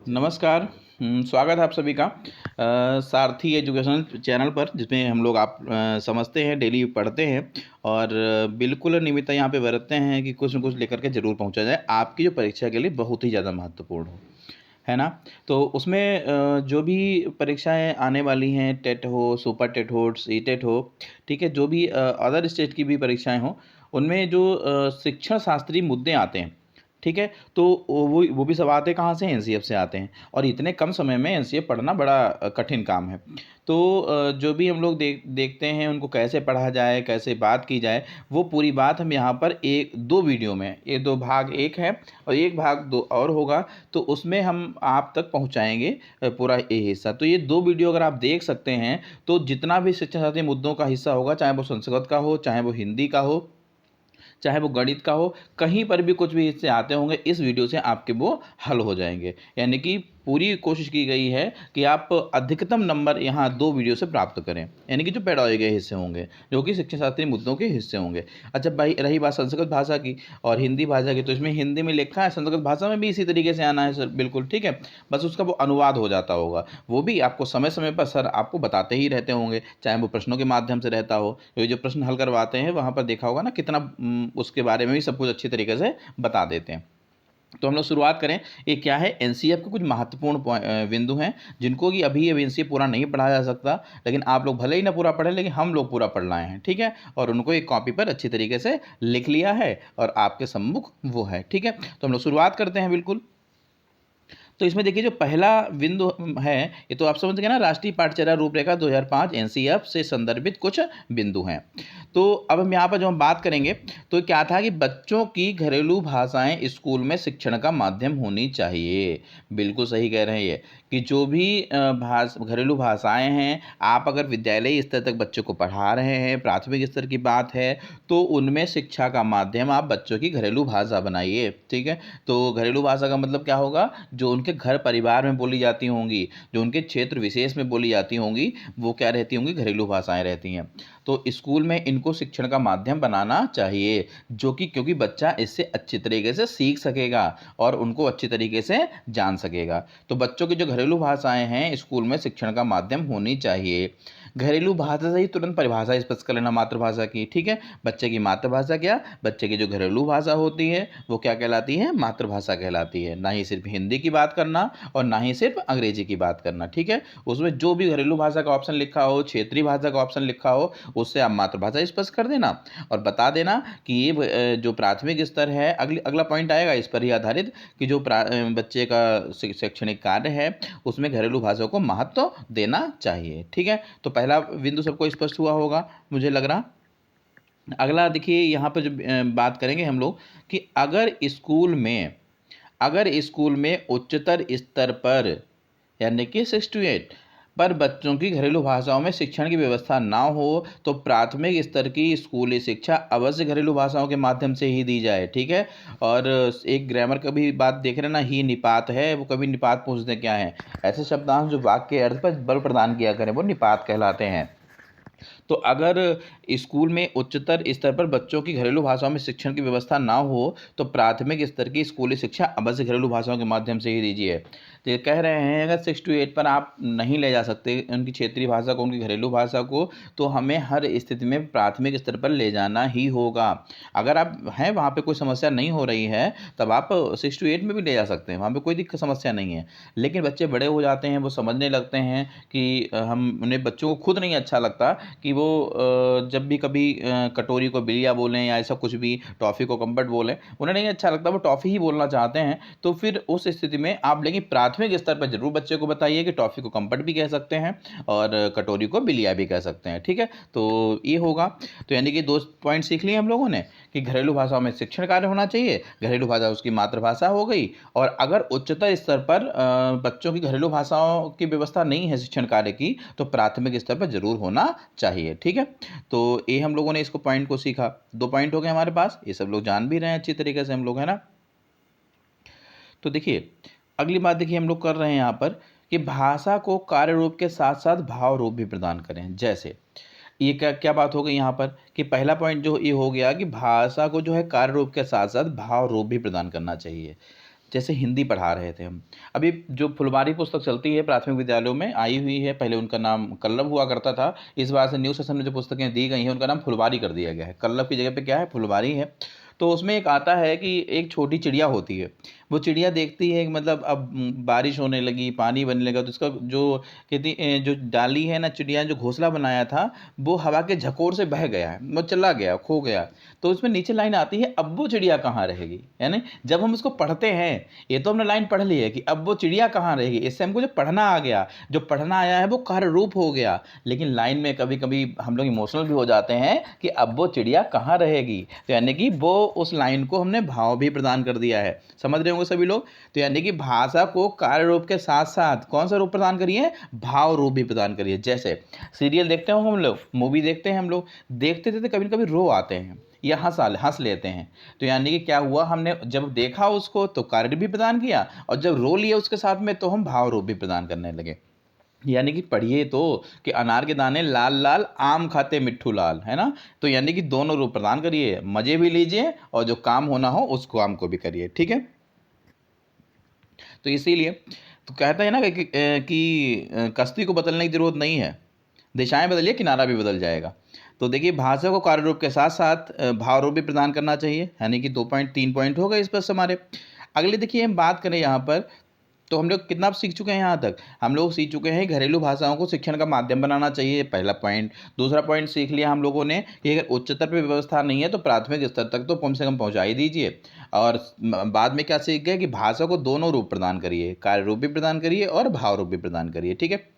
नमस्कार। स्वागत है आप सभी का सारथी एजुकेशन चैनल पर, जिसमें हम लोग आप समझते हैं, डेली पढ़ते हैं और बिल्कुल नियमितता यहाँ पे बरतते हैं कि कुछ न कुछ लेकर के ज़रूर पहुँचा जाए, आपकी जो परीक्षा के लिए बहुत ही ज़्यादा महत्वपूर्ण हो, है ना? तो उसमें जो भी परीक्षाएँ आने वाली हैं, टेट हो, सुपर टेट हो, सीटेट हो, ठीक है? जो भी अदर स्टेट की भी परीक्षाएँ हों, उनमें जो शिक्षण शास्त्रीय मुद्दे आते हैं, ठीक है? तो वो भी सब आते कहाँ से हैं? एनसीएफ से आते हैं और इतने कम समय में एनसीएफ पढ़ना बड़ा कठिन काम है। तो जो भी हम लोग देखते हैं उनको कैसे पढ़ा जाए, कैसे बात की जाए, वो पूरी बात हम यहाँ पर 2 वीडियो में, ये 2 भाग 1 है और 1 भाग 2 और होगा, तो उसमें हम आप तक पहुँचाएँगे पूरा ये हिस्सा। तो ये 2 वीडियो अगर आप देख सकते हैं, तो जितना भी शिक्षा साथी मुद्दों का हिस्सा होगा, चाहे वो संस्कृत का हो, चाहे वो हिंदी का हो, चाहे वो गणित का हो, कहीं पर भी कुछ भी हिस्से आते होंगे, इस वीडियो से आपके वो हल हो जाएँगे। यानी कि पूरी कोशिश की गई है कि आप अधिकतम नंबर यहाँ 2 वीडियो से प्राप्त करें। यानी कि जो पेड़ाए गए हिस्से होंगे, जो कि शिक्षा शास्त्रीय मुद्दों के हिस्से होंगे। अच्छा भाई, रही बात संस्कृत भाषा की और हिंदी भाषा की, तो इसमें हिंदी में लिखा है, संस्कृत भाषा में भी इसी तरीके से आना है सर, बिल्कुल ठीक है। बस उसका वो अनुवाद हो जाता होगा। वो भी आपको समय-समय पर सर आपको बताते ही रहते होंगे, चाहे वो प्रश्नों के माध्यम से रहता हो, ये जो प्रश्न हल करवाते हैं वहाँ पर देखा होगा ना कितना उसके बारे में भी सब कुछ अच्छी तरीके से बता देते हैं। तो हम लोग शुरुआत करें, ये क्या है? एनसीएफ के कुछ महत्वपूर्ण बिंदु हैं, जिनको कि अभी एनसीएफ पूरा नहीं पढ़ा जा सकता, लेकिन आप लोग भले ही ना पूरा पढ़ें, लेकिन हम लोग पूरा पढ़ लाए हैं, ठीक है? और उनको एक कॉपी पर अच्छी तरीके से लिख लिया है और आपके सम्मुख वो है, ठीक है? तो हम लोग शुरुआत करते हैं बिल्कुल। तो इसमें देखिए जो पहला बिंदु है, ये तो आप समझ गए ना, राष्ट्रीय पाठ्यचर्या रूपरेखा 2005 एनसीएफ से संदर्भित कुछ बिंदु हैं। तो अब हम यहाँ पर जो हम बात करेंगे, तो क्या था कि बच्चों की घरेलू भाषाएं स्कूल में शिक्षण का माध्यम होनी चाहिए। बिल्कुल सही कह रहे हैं ये, कि जो भी घरेलू भाषाएं हैं, आप अगर विद्यालय स्तर तक बच्चों को पढ़ा रहे हैं, प्राथमिक स्तर की बात है, तो उनमें शिक्षा का माध्यम आप बच्चों की घरेलू भाषा बनाइए, ठीक है? तो घरेलू भाषा का मतलब क्या होगा? जो उनके घर परिवार में बोली जाती होंगी, जो उनके क्षेत्र विशेष में बोली जाती होंगी, वो क्या रहती होंगी? घरेलू भाषाएँ रहती हैं। तो स्कूल में इनको शिक्षण का माध्यम बनाना चाहिए, जो कि क्योंकि बच्चा इससे अच्छी तरीके से सीख सकेगा और उनको अच्छी तरीके से जान सकेगा। तो बच्चों की जो घरेलू भाषाएँ हैं, स्कूल में शिक्षण का माध्यम होनी चाहिए। घरेलू भाषा से ही तुरंत परिभाषा स्पष्ट कर लेना मातृभाषा की, ठीक है? बच्चे की मातृभाषा क्या? बच्चे की जो घरेलू भाषा होती है, वो क्या कहलाती है? मातृभाषा कहलाती है। ना ही सिर्फ हिंदी की बात करना और ना ही सिर्फ अंग्रेजी की बात करना, ठीक है? उसमें जो भी घरेलू भाषा का ऑप्शन लिखा हो, क्षेत्रीय भाषा का ऑप्शन लिखा हो, उससे आप मातृभाषा स्पष्ट कर देना और बता देना कि ये जो प्राथमिक स्तर है, अगला पॉइंट आएगा इस पर ही आधारित, कि जो बच्चे का शैक्षणिक कार्य है, उसमें घरेलू भाषा को महत्व देना चाहिए, ठीक है? तो पहला बिंदु सबको स्पष्ट हुआ होगा, मुझे लग रहा। अगला देखिए, यहाँ पर जो बात करेंगे हम लोग, कि अगर स्कूल में उच्चतर स्तर पर, यानी कि 6 टू 8 पर बच्चों की घरेलू भाषाओं में शिक्षण की व्यवस्था ना हो, तो प्राथमिक स्तर की स्कूली शिक्षा अवश्य घरेलू भाषाओं के माध्यम से ही दी जाए, ठीक है? और एक ग्रामर का भी बात देख रहे हैं ना, ही निपात है, वो कभी निपात पूछते क्या है? ऐसे शब्दांश जो वाक्य के अर्थ पर बल प्रदान किया करें, वो निपात कहलाते हैं। तो अगर स्कूल में उच्चतर स्तर पर बच्चों की घरेलू भाषाओं में शिक्षण की व्यवस्था ना हो, तो प्राथमिक स्तर की स्कूली शिक्षा अवश्य घरेलू भाषाओं के माध्यम से ही दीजिए। तो ये कह रहे हैं, अगर 6 टू 8 पर आप नहीं ले जा सकते उनकी क्षेत्रीय भाषा को, उनकी घरेलू भाषा को, तो हमें हर स्थिति में प्राथमिक स्तर पर ले जाना ही होगा। अगर आप हैं वहाँ पे कोई समस्या नहीं हो रही है, तब आप 6 टू 8 में भी ले जा सकते हैं, वहाँ पे कोई दिक्कत समस्या नहीं है। लेकिन बच्चे बड़े हो जाते हैं, वो समझने लगते हैं कि हम उन्हें, बच्चों को खुद नहीं अच्छा लगता कि वो जब भी कभी कटोरी को बिलिया बोलें या ऐसा कुछ भी, टॉफ़ी को कम्बट बोलें, उन्हें नहीं अच्छा लगता, वो टॉफ़ी ही बोलना चाहते हैं। तो फिर उस स्थिति में आप, लेकिन प्राथमिक स्तर पर ज़रूर बच्चे को बताइए कि टॉफ़ी को कम्बट भी कह सकते हैं और कटोरी को बिलिया भी कह सकते हैं, ठीक है? तो ये होगा। तो यानी कि 2 पॉइंट सीख लिए हम लोगों ने, कि घरेलू भाषाओं में शिक्षण कार्य होना चाहिए, घरेलू भाषा उसकी मातृभाषा हो गई, और अगर उच्चतर स्तर पर बच्चों की घरेलू भाषाओं की व्यवस्था नहीं है शिक्षण कार्य की, तो प्राथमिक स्तर पर ज़रूर होना चाहिए, ठीक है? तो ये हम लोगों ने इसको पॉइंट को सीखा। 2 पॉइंट हो गए हमारे पास, ये सब लोग जान भी रहे हैं अच्छी तरीके से हम लोग, है ना? तो देखिए, अगली बात देखिए हम लोग कर रहे हैं यहाँ पर, कि भाषा को कार्य रूप के साथ-साथ भाव रूप भी प्रदान करें। जैसे ये क्या क्या बात हो गई यहाँ पर, कि पहला पॉइंट जो ये हो गया कि भाषा को जो है कार्य रूप के साथ-साथ भाव रूप भी प्रदान करना चाहिए। जैसे हिंदी पढ़ा रहे थे हम। अभी जो फुलवारी पुस्तक चलती है प्राथमिक विद्यालयों में आई हुई है, पहले उनका नाम कल्लभ हुआ करता था, इस बार से न्यू सेशन में जो पुस्तकें दी गई हैं उनका नाम फुलवारी कर दिया गया है। कल्लभ की जगह पे क्या है, फुलवारी है। तो उसमें एक आता है कि एक छोटी चिड़िया होती है, वो चिड़िया देखती है कि मतलब अब बारिश होने लगी, पानी बनने लगा, तो उसका जो कहती जो डाली है ना, चिड़िया जो घोंसला बनाया था वो हवा के झकोर से बह गया है, वो चला गया, खो गया। तो उसमें नीचे लाइन आती है, अब वो चिड़िया कहाँ रहेगी, यानी जब हम उसको पढ़ते हैं, ये तो हमने लाइन पढ़ ली है कि अब वो चिड़िया कहाँ रहेगी, इससे हमको जो पढ़ना आ गया, जो पढ़ना आया है वो कार्य रूप हो गया। लेकिन लाइन में कभी कभी हम लोग इमोशनल भी हो जाते हैं कि अब वो चिड़िया कहाँ रहेगी, तो यानी कि वो उस लाइन को हमने भाव भी प्रदान कर दिया है। समझ रहे होंगे सभी लोग। तो यानी कि भाषा को कार्य रूप के साथ साथ कौन सा रूप प्रदान करिए, भाव रूप भी प्रदान करिए। जैसे सीरियल देखते हो हम लोग, मूवी देखते हैं हम लोग, देखते थे तो कभी कभी रो आते हैं या हंस लेते हैं। तो यानी कि क्या हुआ, हमने जब देखा उसको तो कार्य भी प्रदान किया, और जब रो लिया उसके साथ में तो हम भाव रूप भी प्रदान करने लगे। यानी कि पढ़िए तो कि अनार के दाने लाल लाल, आम खाते मिट्ठू लाल, है ना। तो यानी कि दोनों रूप प्रदान करिए, मजे भी लीजिए और जो काम होना हो उस काम को भी करिए, ठीक है। तो इसीलिए तो कहते हैं ना कि कश्ती को बदलने की जरूरत नहीं है, दिशाएं बदलिए किनारा भी बदल जाएगा। तो देखिए भाषा को कार्य रूप के साथ साथ भाव रूप भी प्रदान करना चाहिए, यानी कि 2.3 पॉइंट हो गए इस पर से हमारे। अगले देखिए हम बात करें यहाँ पर, तो हम लोग कितना सीख चुके हैं यहाँ तक, हम लोग सीख चुके हैं घरेलू भाषाओं को शिक्षण का माध्यम बनाना चाहिए, पहला पॉइंट। दूसरा पॉइंट सीख लिया हम लोगों ने कि अगर उच्चतर पे व्यवस्था नहीं है तो प्राथमिक स्तर तक तो कम से कम पहुँचा ही दीजिए। और बाद में क्या सीख गए कि भाषा को दोनों रूप प्रदान करिए, कार्य रूप भी प्रदान करिए और भाव रूप भी प्रदान करिए, ठीक है।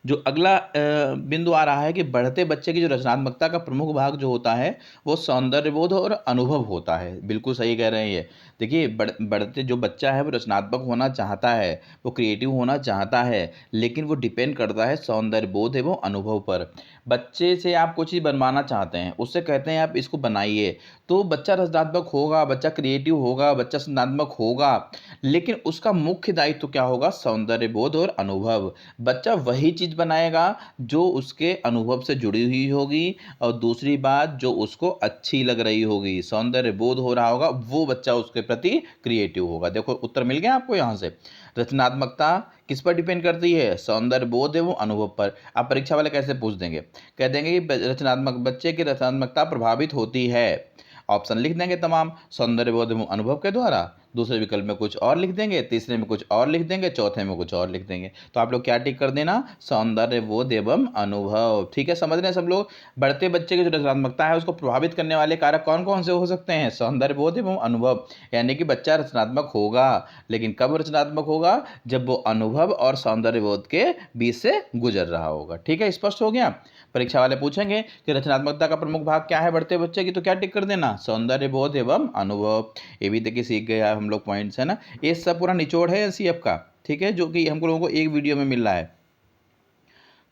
जो अगला बिंदु आ रहा है कि बढ़ते बच्चे की जो रचनात्मकता का प्रमुख भाग जो होता है वो सौंदर्यबोध और अनुभव होता है। बिल्कुल सही कह रहे हैं ये। देखिए बढ़ते जो बच्चा है वो रचनात्मक होना चाहता है, वो क्रिएटिव होना चाहता है, लेकिन वो डिपेंड करता है सौंदर्यबोध एवं अनुभव पर। बच्चे से आप कुछ चीज़ बनवाना चाहते हैं, उससे कहते हैं आप इसको बनाइए, तो बच्चा रचनात्मक होगा, बच्चा क्रिएटिव होगा, बच्चा सृजनात्मक होगा, लेकिन उसका मुख्य दायित्व क्या होगा, सौंदर्यबोध और अनुभव। बच्चा वही चीज़ बनाएगा जो उसके अनुभव से जुड़ी हुई होगी, और दूसरी बात जो उसको अच्छी लग रही होगी, सौंदर्य बोध हो रहा होगा, वो बच्चा उसके प्रति क्रिएटिव होगा। देखो उत्तर मिल गया आपको यहाँ से। रचनात्मकता किस पर डिपेंड करती है, सौंदर्य बोध एवं अनुभव पर। अब परीक्षा वाले कैसे पूछ देंगे, कह देंगे कि रचनात्मक बच्चे की रचनात्मकता प्रभावित होती है, ऑप्शन लिख देंगे तमाम, सौंदर्य बोध एवं अनुभव के द्वारा, दूसरे विकल्प में कुछ और लिख देंगे, तीसरे में कुछ और लिख देंगे, चौथे में कुछ और लिख देंगे। तो आप लोग क्या टिक कर देना, सौंदर्य बोध एवं अनुभव, ठीक है। समझ रहे हैं सब लोग। बढ़ते बच्चे की जो रचनात्मकता है उसको प्रभावित करने वाले कारक कौन कौन से हो सकते हैं, सौंदर्य बोध एवं अनुभव। यानी कि बच्चा रचनात्मक होगा, लेकिन कब रचनात्मक होगा, जब वो अनुभव और सौंदर्य बोध के बीच से गुजर रहा होगा, ठीक है। स्पष्ट हो गया। परीक्षा वाले पूछेंगे कि रचनात्मकता का प्रमुख भाग क्या है बढ़ते बच्चे की, तो क्या टिक कर देना, सौंदर्य बोध एवं अनुभव। ये भी देखिए सीख गए हम लोग पॉइंट्स, है ना। ये सब पूरा निचोड़ है एलसीएफ का, ठीक है, जो कि हम लोगों को एक वीडियो में मिल रहा है।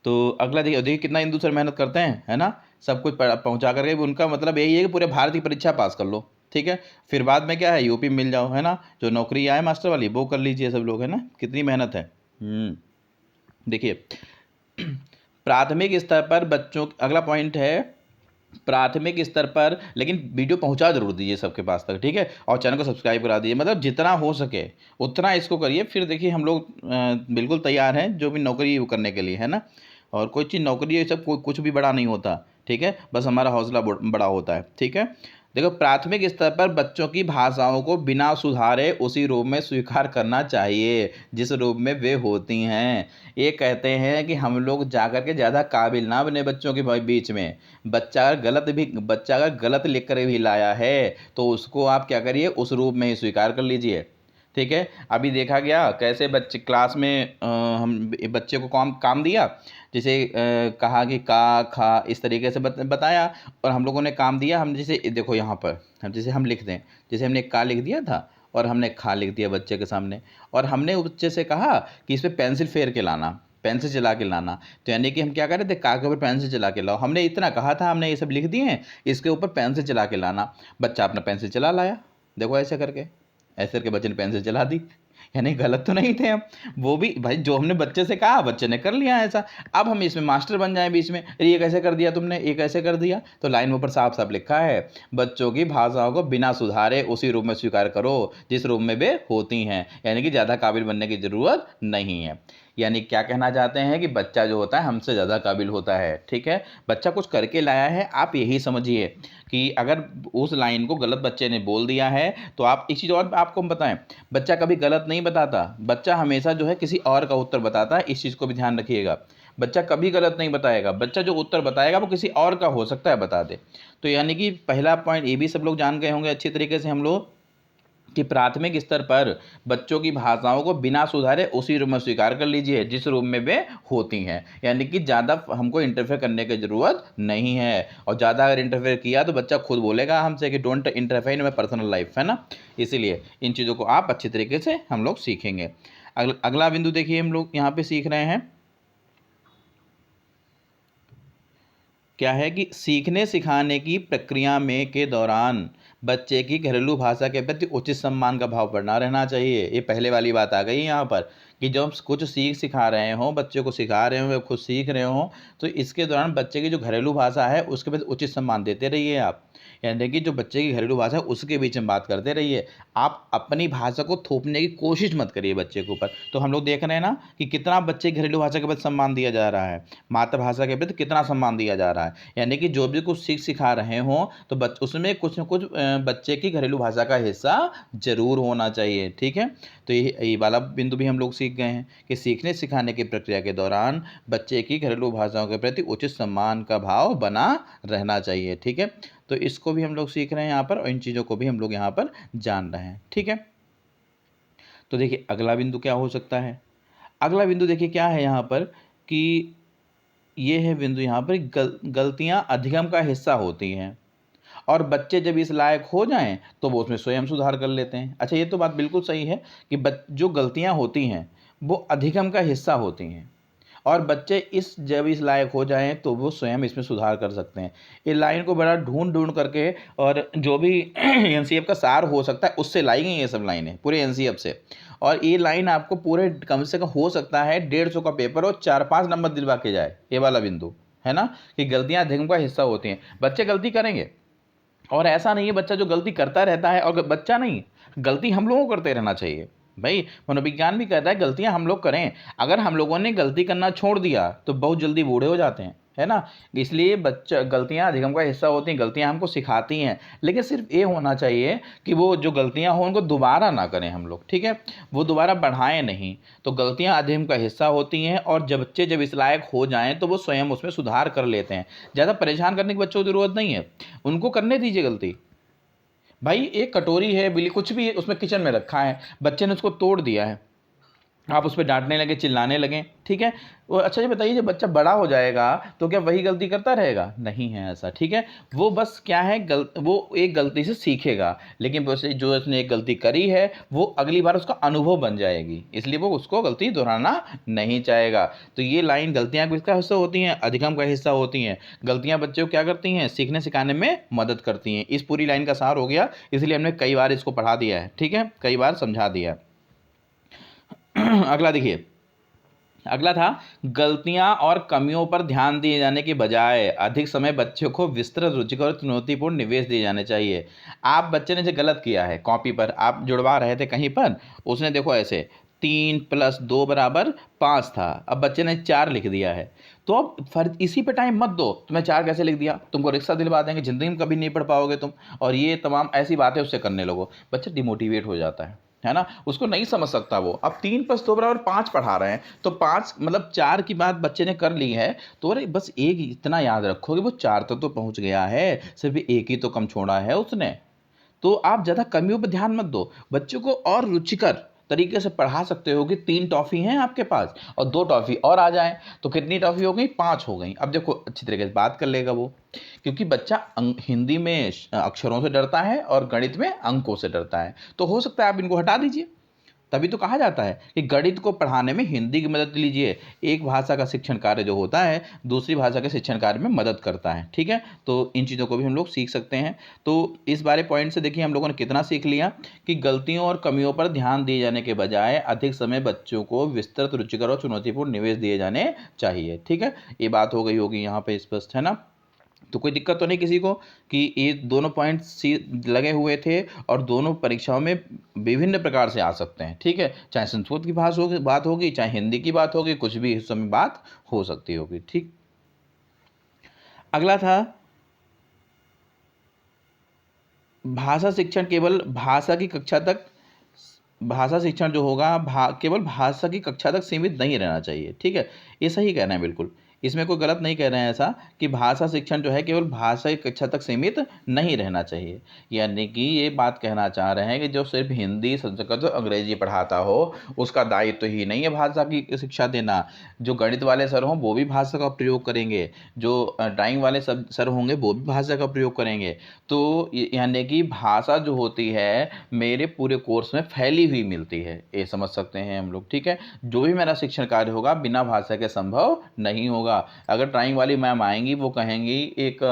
तो अगला देखिए देखिए कितना इंदु सर मेहनत करते हैं, है ना, सब कुछ पहुंचा करके। उनका मतलब यही है कि पूरे भारत की परीक्षा पास कर लो, ठीक है, फिर बाद में क्या है यूपी मिल जाओ, है ना। जो नौकरी आए मास्टर वाली वो कर लीजिए सब लोग, है ना। कितनी मेहनत है। देखिए प्राथमिक स्तर पर बच्चों, अगला पॉइंट है प्राथमिक स्तर पर, लेकिन वीडियो पहुंचा जरूर दीजिए सबके पास तक, ठीक है, और चैनल को सब्सक्राइब करा दीजिए, मतलब जितना हो सके उतना इसको करिए। फिर देखिए हम लोग बिल्कुल तैयार हैं जो भी नौकरी वो करने के लिए, है ना। और कोई चीज़ नौकरी ये सब कुछ भी बड़ा नहीं होता, ठीक है, बस हमारा हौसला बड़ा होता है, ठीक है। देखो प्राथमिक स्तर पर बच्चों की भाषाओं को बिना सुधारे उसी रूप में स्वीकार करना चाहिए जिस रूप में वे होती हैं। ये कहते हैं कि हम लोग जाकर के ज़्यादा काबिल ना बने बच्चों के बीच में। बच्चा अगर गलत लिख कर भी लाया है तो उसको आप क्या करिए, उस रूप में ही स्वीकार कर लीजिए, ठीक है। अभी देखा गया कैसे बच्चे क्लास में हम बच्चे को काम दिया, जैसे कहा कि का खा इस तरीके से बताया, और हम लोगों ने काम दिया, हम जैसे देखो यहाँ पर हम जैसे हम लिख दें, जैसे हमने का लिख दिया था और हमने खा लिख दिया बच्चे के सामने, और हमने उस बच्चे से कहा कि इस पर पेंसिल फेर के लाना, पेंसिल चला के लाना। तो यानी कि हम क्या कर रहे थे, का के ऊपर पेंसिल चला के लाओ, हमने इतना कहा था, हमने ये सब लिख दिए हैं, इसके ऊपर पेंसिल चला के लाना। बच्चा अपना पेंसिल चला लाया, देखो ऐसे करके, ऐसे करके बच्चे ने पेंसिल चला दी। यानी गलत तो नहीं थे हम। वो भी भाई जो हमने बच्चे से कहा बच्चे ने कर लिया ऐसा। अब हम इसमें मास्टर बन जाएं बीच में, अरे ये कैसे कर दिया तुमने, ये कैसे कर दिया। तो लाइन ऊपर साफ साफ लिखा है, बच्चों की भाषाओं को बिना सुधारे उसी रूप में स्वीकार करो जिस रूप में वे होती हैं, यानी कि ज़्यादा काबिल बनने की ज़रूरत नहीं है। यानी क्या कहना चाहते हैं कि बच्चा जो होता है हमसे ज़्यादा काबिल होता है, ठीक है। बच्चा कुछ करके लाया है, आप यही समझिए कि अगर उस लाइन को गलत बच्चे ने बोल दिया है तो आप एक चीज़ और आपको हम बताएं, बच्चा कभी गलत नहीं बताता, बच्चा हमेशा जो है किसी और का उत्तर बताता है, इस चीज़ को भी ध्यान रखिएगा। बच्चा कभी गलत नहीं बताएगा, बच्चा जो उत्तर बताएगा वो किसी और का हो सकता है बता दे। तो यानी कि पहला पॉइंट ये भी सब लोग जान गए होंगे अच्छी तरीके से हम लोग कि प्राथमिक स्तर पर बच्चों की भाषाओं को बिना सुधारे उसी रूप में स्वीकार कर लीजिए जिस रूप में वे होती हैं, यानी कि ज़्यादा हमको इंटरफेयर करने की ज़रूरत नहीं है। और ज़्यादा अगर इंटरफेयर किया तो बच्चा खुद बोलेगा हमसे कि don't interfere in my personal life, है ना। इसीलिए इन चीज़ों को आप अच्छी तरीके से हम लोग सीखेंगे। अगला बिंदु देखिए हम लोग यहाँ पे सीख रहे हैं क्या है कि सीखने सिखाने की प्रक्रिया में के दौरान बच्चे की घरेलू भाषा के प्रति उचित सम्मान का भाव बना रहना चाहिए। ये पहले वाली बात आ गई यहाँ पर कि जब हम कुछ सिखा रहे हों, बच्चे को सिखा रहे हों या खुद सीख रहे हों, तो इसके दौरान बच्चे की जो घरेलू भाषा है उसके प्रति उचित सम्मान देते रहिए आप। यानी कि जो बच्चे की घरेलू भाषा है उसके बीच में बात करते रहिए, आप अपनी भाषा को थोपने की कोशिश मत करिए बच्चे के ऊपर। तो हम लोग देख रहे हैं ना कि कितना बच्चे की घरेलू भाषा के प्रति सम्मान दिया जा रहा है, मातृभाषा के प्रति कितना सम्मान दिया जा रहा है। यानी कि जो भी कुछ सिखा रहे हों तो उसमें कुछ न कुछ बच्चे की घरेलू भाषा का हिस्सा जरूर होना चाहिए, ठीक है। तो ये वाला बिंदु भी हम लोग सीख गए हैं कि सीखने सिखाने की प्रक्रिया के दौरान बच्चे की घरेलू भाषाओं के प्रति उचित सम्मान का भाव बना रहना चाहिए, ठीक है। तो इसको भी हम लोग सीख रहे हैं यहाँ पर और इन चीज़ों को भी हम लोग यहाँ पर जान रहे हैं, ठीक है। तो देखिए अगला बिंदु क्या हो सकता है। अगला बिंदु देखिए क्या है यहाँ पर कि ये है बिंदु यहाँ पर गलतियाँ अधिगम का हिस्सा होती हैं और बच्चे जब इस लायक हो जाएं तो वो उसमें स्वयं सुधार कर लेते हैं। अच्छा ये तो बात बिल्कुल सही है कि जो गलतियाँ होती हैं वो अधिगम का हिस्सा होती हैं और बच्चे जब इस लायक हो जाएं तो वो स्वयं इसमें सुधार कर सकते हैं। ये लाइन को बड़ा ढूंढ ढूंढ करके और जो भी एनसीएफ का सार हो सकता है उससे लाई गई ये सब लाइनें पूरे एनसीएफ से। और ये लाइन आपको पूरे कम से कम हो सकता है 150 का पेपर और 4-5 नंबर दिलवा के जाए, ये वाला बिंदु है ना कि गलतियां अधिगम का हिस्सा होती हैं। बच्चे गलती करेंगे और ऐसा नहीं है बच्चा जो गलती करता रहता है, और बच्चा नहीं, गलती हम लोगों को करते रहना चाहिए भाई। मनोविज्ञान भी कहता है गलतियां हम लोग करें, अगर हम लोगों ने गलती करना छोड़ दिया तो बहुत जल्दी बूढ़े हो जाते हैं, है ना। इसलिए बच्चा गलतियां अधिगम का हिस्सा होती हैं, गलतियां हमको सिखाती हैं, लेकिन सिर्फ ये होना चाहिए कि वो जो गलतियां हो उनको दोबारा ना करें हम लोग, ठीक है, वो दोबारा बढ़ाएं नहीं। तो गलतियां अधिगम का हिस्सा होती हैं और जब बच्चे जब इस लायक हो जाएं तो वो स्वयं उसमें सुधार कर लेते हैं। ज़्यादा परेशान करने की बच्चों को ज़रूरत नहीं है, उनको करने दीजिए गलती। भाई एक कटोरी है, बिल्ली कुछ भी है उसमें किचन में रखा है, बच्चे ने उसको तोड़ दिया है, आप उस पर डांटने लगे, चिल्लाने लगे, ठीक है। वो अच्छा ये बताइए जब बच्चा बड़ा हो जाएगा तो क्या वही गलती करता रहेगा? नहीं है ऐसा, ठीक है। वो बस क्या है वो एक गलती से सीखेगा, लेकिन वैसे जो उसने एक गलती करी है वो अगली बार उसका अनुभव बन जाएगी, इसलिए वो उसको गलती दोहराना नहीं चाहेगा। तो ये लाइन गलतियाँ किसका हिस्सा होती हैं? अधिगम का हिस्सा होती हैं। गलतियाँ बच्चे को क्या करती हैं? सीखने सिखाने में मदद करती हैं। इस पूरी लाइन का सार हो गया, इसलिए हमने कई बार इसको पढ़ा दिया है, ठीक है, कई बार समझा दिया। अगला देखिए, अगला था गलतियां और कमियों पर ध्यान दिए जाने के बजाय अधिक समय बच्चों को विस्तृत, रुचिकर और चुनौतीपूर्ण निवेश दिए जाने चाहिए। आप बच्चे ने जो गलत किया है, कॉपी पर आप जुड़वा रहे थे कहीं पर, उसने देखो ऐसे 3 + 2 = 5 था, अब बच्चे ने 4 लिख दिया है। तो अब फर्ज इसी पे टाइम मत दो, तुम्हें 4 कैसे लिख दिया, तुमको रिक्शा दिलवा देंगे, ज़िंदगी में कभी नहीं पढ़ पाओगे तुम, और ये तमाम ऐसी बातें उससे करने लगो। बच्चा डिमोटिवेट हो जाता है ना, उसको नहीं समझ सकता वो। अब 3 + 2 = 5 पढ़ा रहे हैं, तो 5 मतलब 4 की बात बच्चे ने कर ली है, तो अरे बस एक इतना याद रखो कि वो 4 तक तो पहुंच गया है, सिर्फ एक ही तो कम छोड़ा है उसने। तो आप ज़्यादा कमियों पर ध्यान मत दो, बच्चों को और रुचिकर तरीके से पढ़ा सकते हो कि 3 टॉफ़ी हैं आपके पास और 2 टॉफ़ी और आ जाएं, तो कितनी टॉफ़ी हो गई? 5 हो गई। अब देखो अच्छी तरीके से बात कर लेगा वो, क्योंकि बच्चा हिंदी में अक्षरों से डरता है और गणित में अंकों से डरता है। तो हो सकता है आप इनको हटा दीजिए, तभी तो कहा जाता है कि गणित को पढ़ाने में हिंदी की मदद लीजिए। एक भाषा का शिक्षण कार्य जो होता है दूसरी भाषा के शिक्षण कार्य में मदद करता है। ठीक है, तो इन चीज़ों को भी हम लोग सीख सकते हैं। तो इस बारे पॉइंट से देखिए हम लोगों ने कितना सीख लिया कि गलतियों और कमियों पर ध्यान दिए जाने के बजाय अधिक समय बच्चों को विस्तृत, रुचिकर और चुनौतीपूर्ण निवेश दिए जाने चाहिए। ठीक है, ये बात हो गई होगी यहाँ पे स्पष्ट, है ना। तो कोई दिक्कत तो नहीं किसी को कि ये दोनों पॉइंट सी लगे हुए थे और दोनों परीक्षाओं में विभिन्न प्रकार से आ सकते हैं। ठीक है, चाहे संस्कृत की बात होगी, चाहे हिंदी की बात होगी, कुछ भी इस समय बात हो सकती होगी। ठीक, अगला था भाषा शिक्षण केवल भाषा की कक्षा तक, भाषा शिक्षण जो होगा केवल भाषा की कक्षा तक सीमित नहीं रहना चाहिए। ठीक है, ये सही कहना है बिल्कुल, इसमें कोई गलत नहीं कह रहे हैं ऐसा कि भाषा शिक्षण जो है केवल भाषा की कक्षा तक सीमित नहीं रहना चाहिए। यानी कि ये बात कहना चाह रहे हैं कि जो सिर्फ हिंदी, संस्कृत और अंग्रेजी पढ़ाता हो उसका दायित्व ही नहीं है भाषा की शिक्षा देना। जो गणित वाले सर हों वो भी भाषा का प्रयोग करेंगे, जो ड्राइंग वाले सब सर होंगे वो भी भाषा का प्रयोग करेंगे। तो यानी कि भाषा जो होती है मेरे पूरे कोर्स में फैली हुई मिलती है, ये समझ सकते हैं हम लोग। ठीक है, जो भी मेरा शिक्षण कार्य होगा बिना भाषा के संभव नहीं होगा। अगर ड्राइंग वाली मैम आएंगी वो कहेंगी एक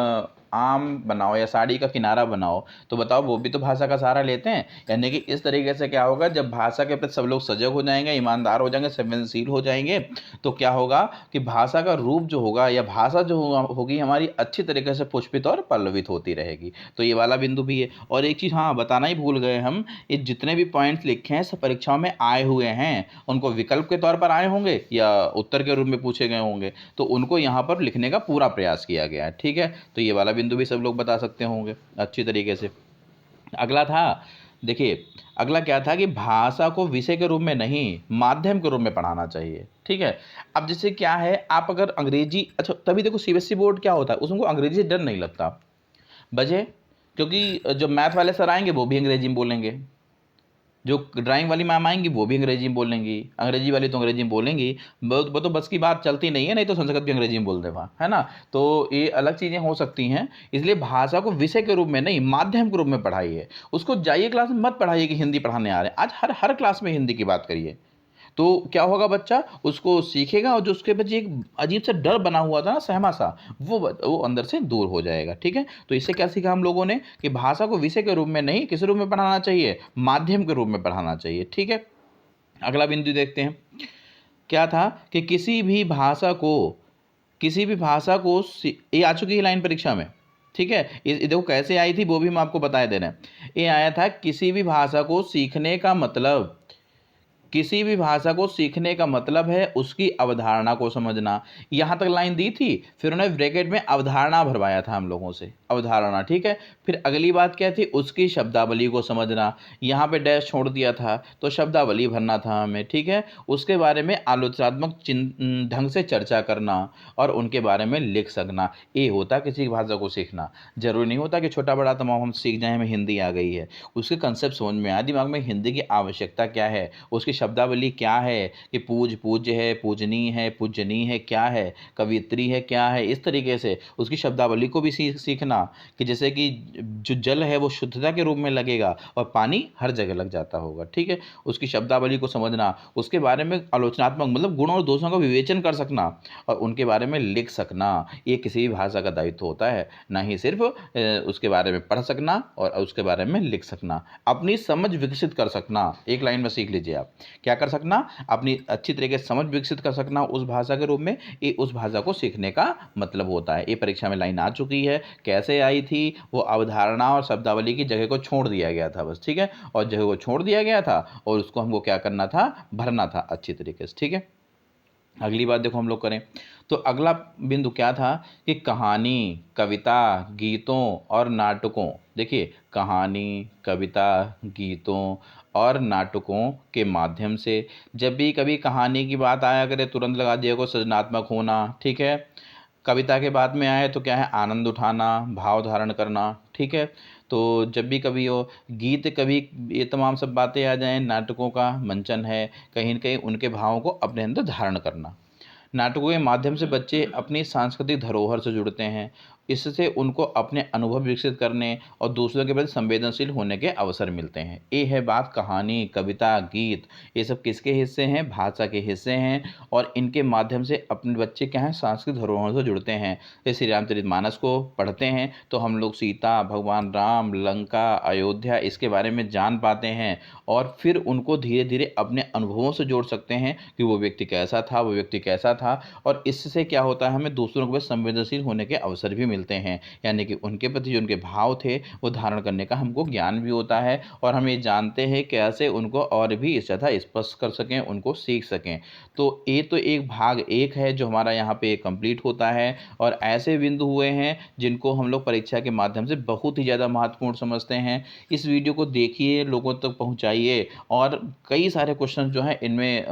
आम बनाओ या साड़ी का किनारा बनाओ, तो बताओ वो भी तो भाषा का सहारा लेते हैं। यानी कि इस तरीके से क्या होगा, जब भाषा के प्रति सब लोग सजग हो जाएंगे, ईमानदार हो जाएंगे, संवेदनशील हो जाएंगे, तो क्या होगा कि भाषा का रूप जो होगा या भाषा जो होगी हमारी अच्छी तरीके से पुष्पित और पल्लवित होती रहेगी। तो ये वाला बिंदु भी है। और एक चीज़ हाँ बताना ही भूल गए हम, ये जितने भी पॉइंट्स लिखे हैं सब परीक्षाओं में आए हुए हैं, उनको विकल्प के तौर पर आए होंगे या उत्तर के रूप में पूछे गए होंगे, तो उनको यहाँ पर लिखने का पूरा प्रयास किया गया है। ठीक है, तो ये वाला बिंदु भी सब लोग बता सकते होंगे अच्छी तरीके से। अगला था, देखिए अगला क्या था कि भाषा को विषय के रूप में नहीं माध्यम के रूप में पढ़ाना चाहिए। ठीक है, अब जैसे क्या है, आप अगर अंग्रेजी, अच्छा तभी देखो सीबीएसई बोर्ड क्या होता है, उसको अंग्रेजी से डर नहीं लगता। वजह, क्योंकि जो मैथ वाले सर आएंगे वो भी अंग्रेजी में बोलेंगे, जो ड्राइंग वाली मैम आएंगी वो भी अंग्रेजी में बोलेंगी, अंग्रेजी वाली तो अंग्रेजी में बोलेंगी, वो तो बस की बात चलती नहीं है, नहीं तो संस्कृत भी अंग्रेजी में बोल दे वहाँ, है ना। तो ये अलग चीज़ें हो सकती हैं, इसलिए भाषा को विषय के रूप में नहीं माध्यम के रूप में पढ़ाइए। उसको जाइए क्लास में मत पढ़ाइए कि हिंदी पढ़ाने आ रहे हैं, आज हर हर क्लास में हिंदी की बात करिए, तो क्या होगा बच्चा उसको सीखेगा और जो उसके बच्चे एक अजीब सा डर बना हुआ था ना, सहमा सा, वो अंदर से दूर हो जाएगा। ठीक है, तो इससे क्या सीखा हम लोगों ने कि भाषा को विषय के रूप में नहीं किस रूप में पढ़ाना चाहिए, माध्यम के रूप में पढ़ाना चाहिए। ठीक है, अगला बिंदु देखते हैं, क्या था कि ये आ चुकी है लाइन परीक्षा में। ठीक है, ये देखो कैसे आई थी वो भी हम आपको बताए दे रहे हैं। ये आया था किसी भी भाषा को सीखने का मतलब, किसी भी भाषा को सीखने का मतलब है उसकी अवधारणा को समझना। यहाँ तक लाइन दी थी, फिर उन्होंने ब्रैकेट में अवधारणा भरवाया था हम लोगों से, अवधारणा। ठीक है, फिर अगली बात क्या थी, उसकी शब्दावली को समझना, यहाँ पे डैश छोड़ दिया था तो शब्दावली भरना था हमें। ठीक है, उसके बारे में आलोचनात्मक ढंग से चर्चा करना और उनके बारे में लिख सकना, ये होता किसी भाषा को सीखना। जरूरी नहीं होता कि छोटा बड़ा तमाम हम सीख जाएं, हमें हिंदी आ गई है, उसके कंसेप्ट समझ में आए, दिमाग में हिंदी की आवश्यकता क्या है, उसकी शब्दावली क्या है कि पूज्य है, पूजनीय है, पूजनीय है, क्या है, कवित्री है, क्या है, इस तरीके से उसकी शब्दावली को भी सीखना कि जैसे कि जो जल है वो शुद्धता के रूप में लगेगा और पानी हर जगह लग जाता होगा। ठीक है, उसकी शब्दावली को समझना, उसके बारे में आलोचनात्मक मतलब गुणों और दोषों का विवेचन कर सकना और उनके बारे में लिख सकना, ये किसी भी भाषा का दायित्व होता है, ना ही सिर्फ उसके बारे में पढ़ सकना और उसके बारे में लिख सकना, अपनी समझ विकसित कर सकना। एक लाइन में सीख लीजिए आप, क्या कर सकना, अपनी अच्छी तरीके से समझ विकसित कर सकना उस भाषा के रूप में, ये उस भाषा को सीखने का मतलब होता है। ये परीक्षा में लाइन आ चुकी है, कैसे आई थी, वो अवधारणा और शब्दावली की जगह को छोड़ दिया गया था बस। ठीक है, और जगह को छोड़ दिया गया था और उसको हमको क्या करना था, भरना था अच्छी तरीके से। ठीक है, अगली बात देखो हम लोग करें तो अगला बिंदु क्या था कि कहानी, कविता, गीतों और नाटकों, देखिए कहानी, कविता, गीतों और नाटकों के माध्यम से, जब भी कभी कहानी की बात आया करे तुरंत लगा दिया को सृजनात्मक होना। ठीक है, कविता के बाद में आए तो क्या है, आनंद उठाना, भाव धारण करना। ठीक है, तो जब भी कभी हो गीत, कभी ये तमाम सब बातें आ जाएं, नाटकों का मंचन है, कहीं न कहीं उनके भावों को अपने अंदर धारण करना। नाटकों के माध्यम से बच्चे अपनी सांस्कृतिक धरोहर से जुड़ते हैं, इससे उनको अपने अनुभव विकसित करने और दूसरों के प्रति संवेदनशील होने के अवसर मिलते हैं। ये है बात कहानी, कविता, गीत, ये सब किसके हिस्से हैं? भाषा के हिस्से हैं और इनके माध्यम से अपने बच्चे क्या हैं? सांस्कृतिक धरोहरों से जुड़ते हैं। जैसे श्री रामचरितमानस को पढ़ते हैं तो हम लोग सीता, भगवान राम, लंका, अयोध्या इसके बारे में जान पाते हैं और फिर उनको धीरे धीरे अपने अनुभवों से जोड़ सकते हैं कि वो व्यक्ति कैसा था, वो व्यक्ति कैसा था। और इससे क्या होता है, हमें दूसरों के प्रति संवेदनशील होने के अवसर भी मिलते हैं, यानी कि उनके प्रति जो उनके भाव थे वो धारण करने का हमको ज्ञान भी होता है और हम ये जानते हैं कैसे उनको और भी ज़्यादा स्पष्ट कर सकें, उनको सीख सकें। तो ये तो एक भाग एक है जो हमारा यहाँ पे कंप्लीट होता है और ऐसे बिंदु हुए हैं जिनको हम लोग परीक्षा के माध्यम से बहुत ही ज़्यादा महत्वपूर्ण समझते हैं। इस वीडियो को देखिए, लोगों तक पहुँचाइए और कई सारे क्वेश्चन जो हैं इनमें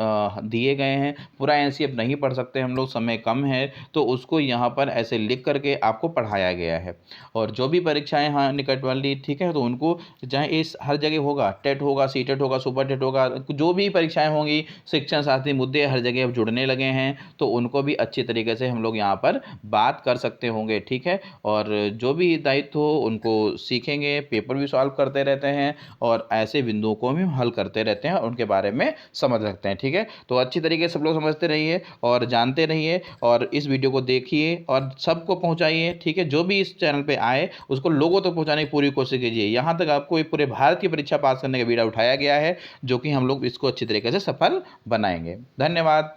दिए गए हैं। पूरा एनसीईआरटी नहीं पढ़ सकते हम लोग, समय कम है, तो उसको यहाँ पर ऐसे लिख करके आपको पढ़ाया गया है। और जो भी परीक्षाएं हाँ निकट वाली, ठीक है, तो उनको चाहे इस हर जगह होगा, टेट होगा, सीटेट होगा, सुपर टेट होगा, जो भी परीक्षाएं होंगी, शिक्षण साथी मुद्दे हर जगह अब जुड़ने लगे हैं, तो उनको भी अच्छी तरीके से हम लोग यहाँ पर बात कर सकते होंगे, ठीक है। और जो भी दायित्व हो उनको सीखेंगे, पेपर भी सॉल्व करते रहते हैं और ऐसे बिंदुओं को भी हल करते रहते हैं और उनके बारे में समझ रखते हैं, ठीक है। तो अच्छी तरीके से सब लोग समझते रहिए और जानते रहिए और इस वीडियो को देखिए और सबको पहुंचाइए, ठीक है। जो भी इस चैनल पे आए उसको लोगों तक पहुंचाने की पूरी कोशिश कीजिए। यहाँ तक आपको एक पूरे भारत की परीक्षा पास करने का बीड़ा उठाया गया है, जो कि हम लोग इसको अच्छी तरीके से सफल बनाएंगे। धन्यवाद।